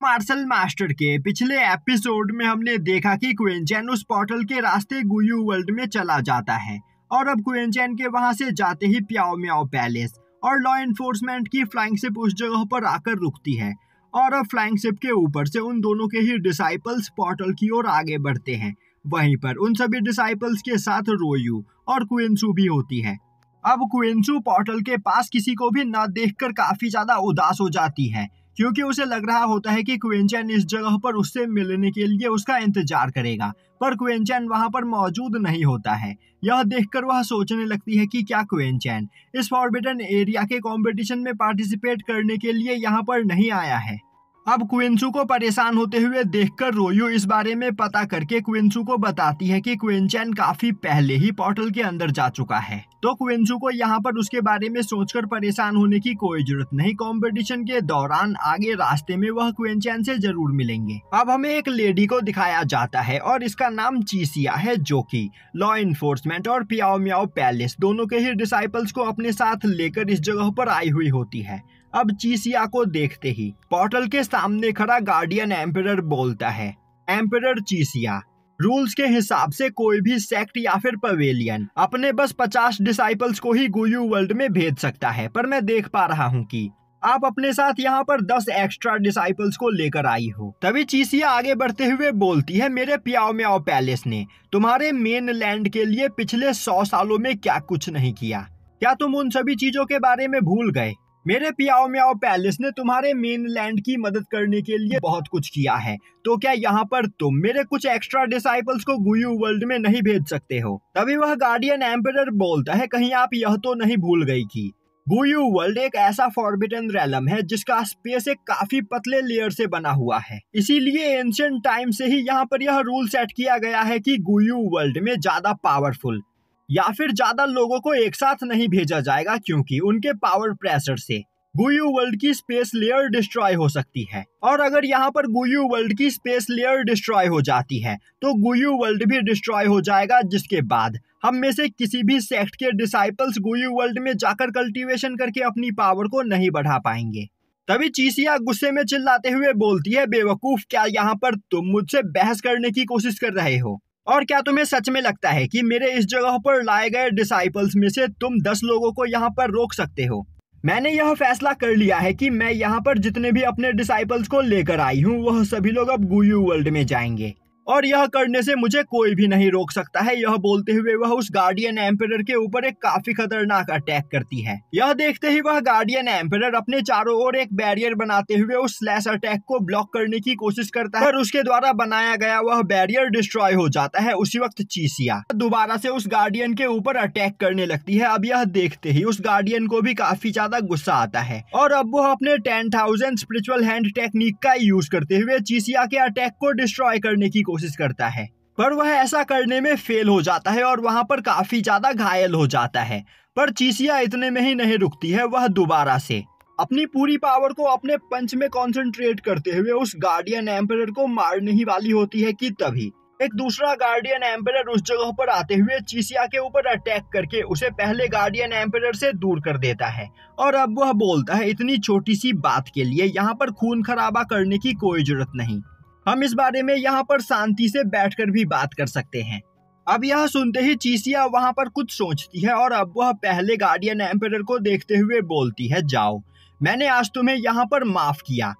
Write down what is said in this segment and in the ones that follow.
Martial master के पिछले episode में हमने देखा कि क्विंचेन उस पोर्टल के रास्ते गुयू वर्ल्ड में चला जाता है और अब क्विंचेन के वहां से जाते ही प्याओ म्याओ पैलेस और लॉ एनफोर्समेंट की फ्लाइंग शिप उस जगह पर आकर रुकती है और अब फ्लाइंग शिप के ऊपर से उन दोनों के ही डिसाइपल्स पोर्टल की ओर आगे बढ़ते हैं। वहीं पर उन सभी डिसाइपल्स के साथ रोयू और क्विंसू भी होती है। अब क्विंसू पोर्टल के पास किसी को भी न देखकर काफी ज्यादा उदास हो जाती है क्योंकि उसे लग रहा होता है कि क्विंचेन इस जगह पर उससे मिलने के लिए उसका इंतजार करेगा, पर क्विंचेन वहां पर मौजूद नहीं होता है। यह देखकर वह सोचने लगती है कि क्या क्विंचेन इस फॉरबिडन एरिया के कंपटीशन में पार्टिसिपेट करने के लिए यहाँ पर नहीं आया है। अब क्विंसू को परेशान होते हुए देखकर रोयू इस बारे में पता करके क्विंसू को बताती है कि क्विंचेन काफी पहले ही पोर्टल के अंदर जा चुका है, तो क्विंसू को यहाँ पर उसके बारे में सोचकर परेशान होने की कोई जरूरत नहीं। कंपटीशन के दौरान आगे रास्ते में वह क्विंचेन से जरूर मिलेंगे। अब हमें एक लेडी को दिखाया जाता है और इसका नाम चीसिया है, जो कि लॉ एनफोर्समेंट और प्याओ म्याओ पैलेस दोनों के ही डिसाइपल्स को अपने साथ लेकर इस जगह पर आई हुई होती है। अब चीसिया को देखते ही पोर्टल के सामने खड़ा गार्डियन एम्परर बोलता है, एम्परर चीसिया, रूल्स के हिसाब से कोई भी सेक्ट या फिर पवेलियन अपने बस 50 डिसाइपल्स को ही गुयू वर्ल्ड में भेज सकता है, पर मैं देख पा रहा हूँ कि आप अपने साथ यहाँ पर 10 एक्स्ट्रा डिसाइपल्स को लेकर आई हो। तभी चीसिया आगे बढ़ते हुए बोलती है, मेरे प्याओ म्याओ पैलेस ने तुम्हारे मेन लैंड के लिए पिछले 100 सालों में क्या कुछ नहीं किया? क्या तुम उन सभी चीजों के बारे में भूल गए? मेरे प्याओ म्याओ पैलेस ने तुम्हारे मेन लैंड की मदद करने के लिए बहुत कुछ किया है, तो क्या यहाँ पर तुम मेरे कुछ एक्स्ट्रा डिसाइपल्स को गुयू वर्ल्ड में नहीं भेज सकते हो? तभी वह गार्डियन एम्परर बोलता है, कहीं आप यह तो नहीं भूल गई कि गुयू वर्ल्ड एक ऐसा फॉरबिडन रेलम है जिसका स्पेस एक काफी पतले लेयर से बना हुआ है। इसीलिए एंशिएंट टाइम से ही यहाँ पर यह रूल सेट किया गया है कि गुयू वर्ल्ड में ज्यादा पावरफुल या फिर ज्यादा लोगों को एक साथ नहीं भेजा जाएगा, क्योंकि उनके पावर प्रेशर से गुयू वर्ल्ड की स्पेस लेयर डिस्ट्रॉय हो सकती है। और अगर यहाँ पर गुयू वर्ल्ड की स्पेस लेयर डिस्ट्रॉय हो जाती है तो गुयू वर्ल्ड भी डिस्ट्रॉय हो जाएगा, जिसके बाद हम में से किसी भी सेक्ट के डिसाइपल्स गुयू वर्ल्ड में जाकर कल्टीवेशन करके अपनी पावर को नहीं बढ़ा पाएंगे। तभी चीसिया गुस्से में चिल्लाते हुए बोलती है, बेवकूफ, क्या यहाँ पर तुम मुझसे बहस करने की कोशिश कर रहे हो? और क्या तुम्हें सच में लगता है कि मेरे इस जगह पर लाए गए डिसाइपल्स में से तुम 10 लोगों को यहाँ पर रोक सकते हो? मैंने यह फैसला कर लिया है कि मैं यहाँ पर जितने भी अपने डिसाइपल्स को लेकर आई हूँ वह सभी लोग अब गुयू वर्ल्ड में जाएंगे और यह करने से मुझे कोई भी नहीं रोक सकता है। यह बोलते हुए वह उस गार्डियन एम्परर के ऊपर एक काफी खतरनाक अटैक करती है। यह देखते ही वह गार्डियन एम्परर अपने चारों ओर एक बैरियर बनाते हुए उस स्लैश अटैक को ब्लॉक करने की कोशिश करता है, पर उसके द्वारा बनाया गया वह बैरियर डिस्ट्रॉय हो जाता है। उसी वक्त चीसिया दोबारा से उस गार्डियन के ऊपर अटैक करने लगती है। अब यह देखते ही उस गार्डियन को भी काफी ज्यादा गुस्सा आता है और अब वह अपने 10,000 स्पिरिचुअल हैंड टेक्निक का यूज करते हुए चीसिया के अटैक को डिस्ट्रॉय करने की कोशिश करता है, पर वह ऐसा करने में फेल हो जाता है और वहां पर काफी ज्यादा घायल हो जाता है। पर चीसिया इतने में ही नहीं रुकती है, वह दोबारा से अपनी पूरी पावर को अपने पंच में कंसंट्रेट करते हुए उस गार्डियन एम्परर को मारने ही वाली होती है कि तभी एक दूसरा गार्डियन एम्परर उस जगह पर आते हुए चीसिया के ऊपर अटैक करके उसे पहले गार्डियन एम्परर से दूर कर देता है। और अब वह बोलता है, इतनी छोटी सी बात के लिए यहाँ पर खून खराबा करने की कोई जरूरत नहीं, हम इस बारे में यहाँ पर शांति से बैठकर भी बात कर सकते हैं। अब यह सुनते ही चीसिया वहां पर कुछ सोचती है और अब वह पहले गार्डियन एम्परर को देखते हुए बोलती है, जाओ, मैंने आज तुम्हें यहाँ पर माफ किया,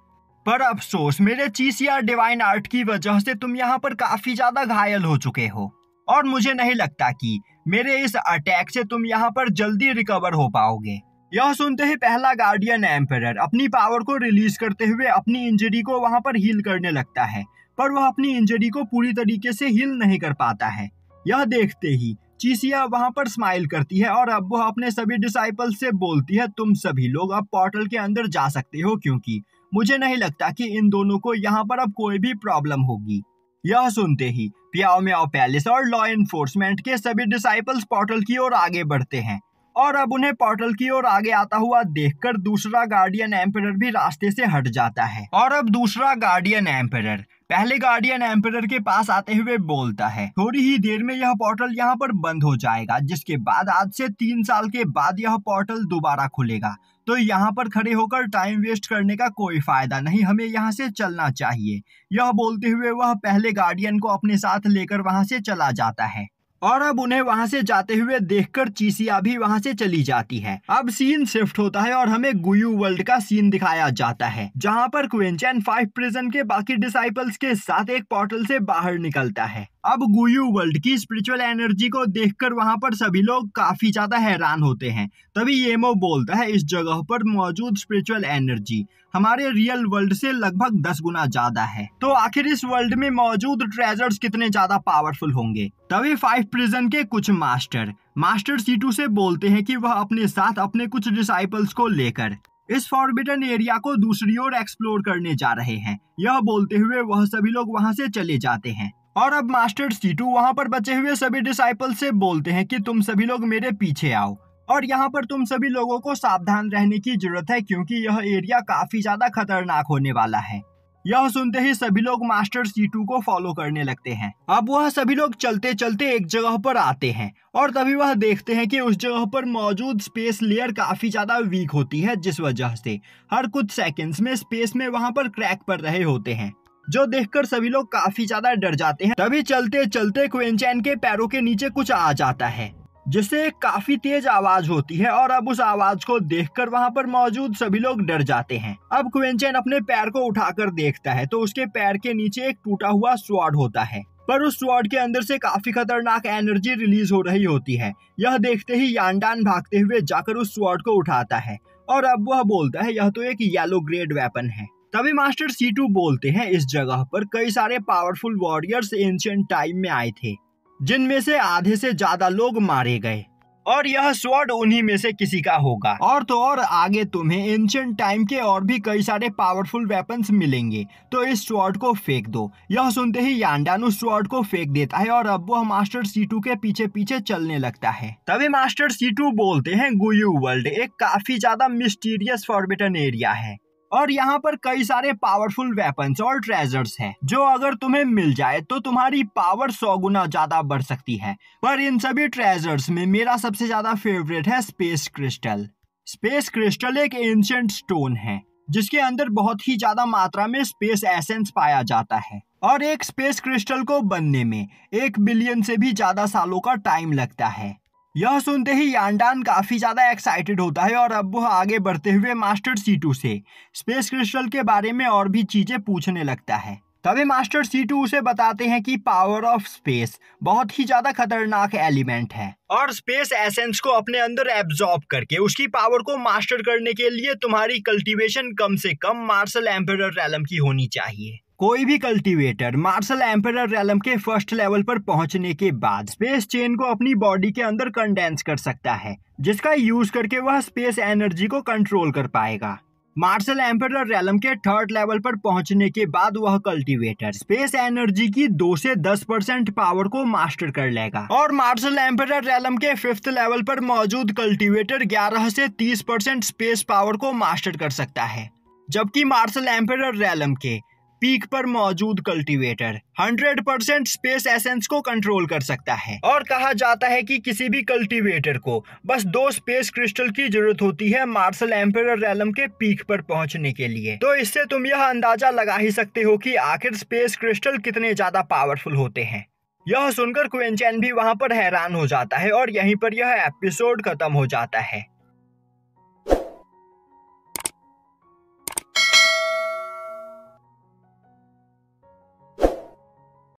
पर अफसोस मेरे चीसिया डिवाइन आर्ट की वजह से तुम यहाँ पर काफी ज्यादा घायल हो चुके हो और मुझे नहीं लगता कि मेरे इस अटैक से तुम यहाँ पर जल्दी रिकवर हो पाओगे। यह सुनते ही पहला गार्डियन एम्परर अपनी पावर को रिलीज करते हुए अपनी इंजरी को वहां पर हील करने लगता है, पर वह अपनी इंजरी को पूरी तरीके से हील नहीं कर पाता है। यह देखते ही चीसिया वहां पर स्माइल करती है और अब वह अपने सभी डिसाइपल से बोलती है, तुम सभी लोग अब पोर्टल के अंदर जा सकते हो, क्योंकि मुझे नहीं लगता कि इन दोनों को यहाँ पर अब कोई भी प्रॉब्लम होगी। यह सुनते ही प्याओ म्याओ पैलेस और लॉ एनफोर्समेंट के सभी डिसाइपल्स पोर्टल की ओर आगे बढ़ते हैं और अब उन्हें पोर्टल की ओर आगे आता हुआ देखकर दूसरा गार्डियन एम्परर भी रास्ते से हट जाता है। और अब दूसरा गार्डियन एम्परर पहले गार्डियन एम्परर के पास आते हुए बोलता है, थोड़ी ही देर में यह पोर्टल यहाँ पर बंद हो जाएगा, जिसके बाद आज से 3 साल के बाद यह पोर्टल दोबारा खुलेगा, तो यहाँ पर खड़े होकर टाइम वेस्ट करने का कोई फायदा नहीं, हमें यहाँ से चलना चाहिए। यह बोलते हुए वह पहले गार्डियन को अपने साथ लेकर वहाँ से चला जाता है और अब उन्हें वहां से जाते हुए देखकर चीसिया भी वहां से चली जाती है। अब सीन शिफ्ट होता है और हमें गुयू वर्ल्ड का सीन दिखाया जाता है, जहां पर क्विंचेन 5 प्रिजन के बाकी डिसाइपल्स के साथ एक पोर्टल से बाहर निकलता है। अब गुयू वर्ल्ड की स्पिरिचुअल एनर्जी को देखकर वहां पर सभी लोग काफी ज्यादा हैरान होते हैं। तभी येमो बोलता है, इस जगह पर मौजूद स्पिरिचुअल एनर्जी हमारे रियल वर्ल्ड से लगभग 10 गुना ज्यादा है। तो आखिर इस वर्ल्ड में मौजूद ट्रेजर्स कितने ज्यादा पावरफुल होंगे। तभी 5 प्रिजन के कुछ मास्टर C2 से बोलते हैं कि वह अपने साथ अपने कुछ डिसाइपल्स को लेकर इस फॉरबिडन एरिया को दूसरी ओर एक्सप्लोर करने जा रहे हैं। यह बोलते हुए वह सभी लोग वहां से चले जाते हैं और अब मास्टर C2 वहां पर बचे हुए सभी डिसाइपल्स से बोलते हैं कि तुम सभी लोग मेरे पीछे आओ और यहाँ पर तुम सभी लोगों को सावधान रहने की जरूरत है, क्योंकि यह एरिया काफी ज्यादा खतरनाक होने वाला है। यह सुनते ही सभी लोग मास्टर C2 को फॉलो करने लगते हैं। अब वह सभी लोग चलते चलते एक जगह पर आते हैं और तभी वह देखते हैं कि उस जगह पर मौजूद स्पेस लेयर काफी ज्यादा वीक होती है, जिस वजह से हर कुछ सेकंड्स में स्पेस में वहां पर क्रैक पड़ रहे होते हैं, जो देखकर सभी लोग काफी ज्यादा डर जाते हैं। तभी चलते चलते क्विंचेन के पैरों के नीचे कुछ आ जाता है, जिससे एक काफी तेज आवाज होती है और अब उस आवाज को देखकर वहां पर मौजूद सभी लोग डर जाते हैं। अब क्विंचेन अपने पैर को उठाकर देखता है तो उसके पैर के नीचे एक टूटा हुआ स्वॉर्ड होता है, पर उस स्वॉर्ड के अंदर से काफी खतरनाक एनर्जी रिलीज हो रही होती है। यह देखते ही यांडान भागते हुए जाकर उस स्वॉर्ड को उठाता है और अब वह बोलता है, यह तो एक येलो ग्रेड वेपन है। तभी मास्टर C2 बोलते हैं, इस जगह पर कई सारे पावरफुल वॉरियर्स एंशिएंट टाइम में आए थे, जिनमें से आधे से ज्यादा लोग मारे गए और यह स्वॉर्ड उन्हीं में से किसी का होगा। और तो और आगे तुम्हें एंशिएंट टाइम के और भी कई सारे पावरफुल वेपन्स मिलेंगे, तो इस स्वॉर्ड को फेंक दो। यह सुनते ही यांडान उस स्वॉर्ड को फेंक देता है और अब वह मास्टर C2 के पीछे पीछे चलने लगता है। तभी मास्टर C2 बोलते हैं, गुयू वर्ल्ड एक काफी ज्यादा मिस्टीरियस फॉरबिडन एरिया है और यहाँ पर कई सारे पावरफुल वेपन्स और ट्रेजर्स हैं, जो अगर तुम्हें मिल जाए तो तुम्हारी पावर 100 गुना ज्यादा बढ़ सकती है। पर इन सभी ट्रेजर्स में मेरा सबसे ज्यादा फेवरेट है स्पेस क्रिस्टल। स्पेस क्रिस्टल एक एंशिएंट स्टोन है, जिसके अंदर बहुत ही ज्यादा मात्रा में स्पेस एसेंस पाया जाता है और एक स्पेस क्रिस्टल को बनने में 1 बिलियन से भी ज्यादा सालों का टाइम लगता है। यह सुनते ही यांडान काफी ज्यादा एक्साइटेड होता है और अब वह आगे बढ़ते हुए मास्टर C2 से स्पेस क्रिस्टल के बारे में और भी चीजें पूछने लगता है। तभी मास्टर C2 उसे बताते हैं कि पावर ऑफ स्पेस बहुत ही ज्यादा खतरनाक एलिमेंट है और स्पेस एसेंस को अपने अंदर एब्जॉर्ब करके उसकी पावर को मास्टर करने के लिए तुम्हारी कल्टीवेशन कम से कम मार्शल एम्परर रेलम की होनी चाहिए। कोई भी कल्टीवेटर मार्शल एम्परर रेलम के फर्स्ट लेवल पर पहुंचने के बाद स्पेस चेन को अपनी बॉडी के अंदर कंडेंस कर सकता है, जिसका यूज करके वह स्पेस एनर्जी को कंट्रोल कर पाएगा। मार्शल एम्परर रेलम के 3rd लेवल पर पहुंचने के बाद वह कल्टीवेटर स्पेस एनर्जी की 2 से 10% पावर को मास्टर कर लेगा और मार्शल एम्परर रेलम के 5th लेवल पर मौजूद कल्टीवेटर 11 से 30% स्पेस पावर को मास्टर कर सकता है, जबकि मार्शल एम्परर रेलम के पीक पर मौजूद कल्टीवेटर 100% स्पेस एसेंस को कंट्रोल कर सकता है। और कहा जाता है कि किसी भी कल्टीवेटर को बस 2 स्पेस क्रिस्टल की जरूरत होती है मार्शल एम्परर रेलम के पीक पर पहुंचने के लिए। तो इससे तुम यह अंदाजा लगा ही सकते हो कि आखिर स्पेस क्रिस्टल कितने ज्यादा पावरफुल होते हैं। यह सुनकर क्विंचेन भी वहां पर हैरान हो जाता है और यहीं पर यह एपिसोड खत्म हो जाता है।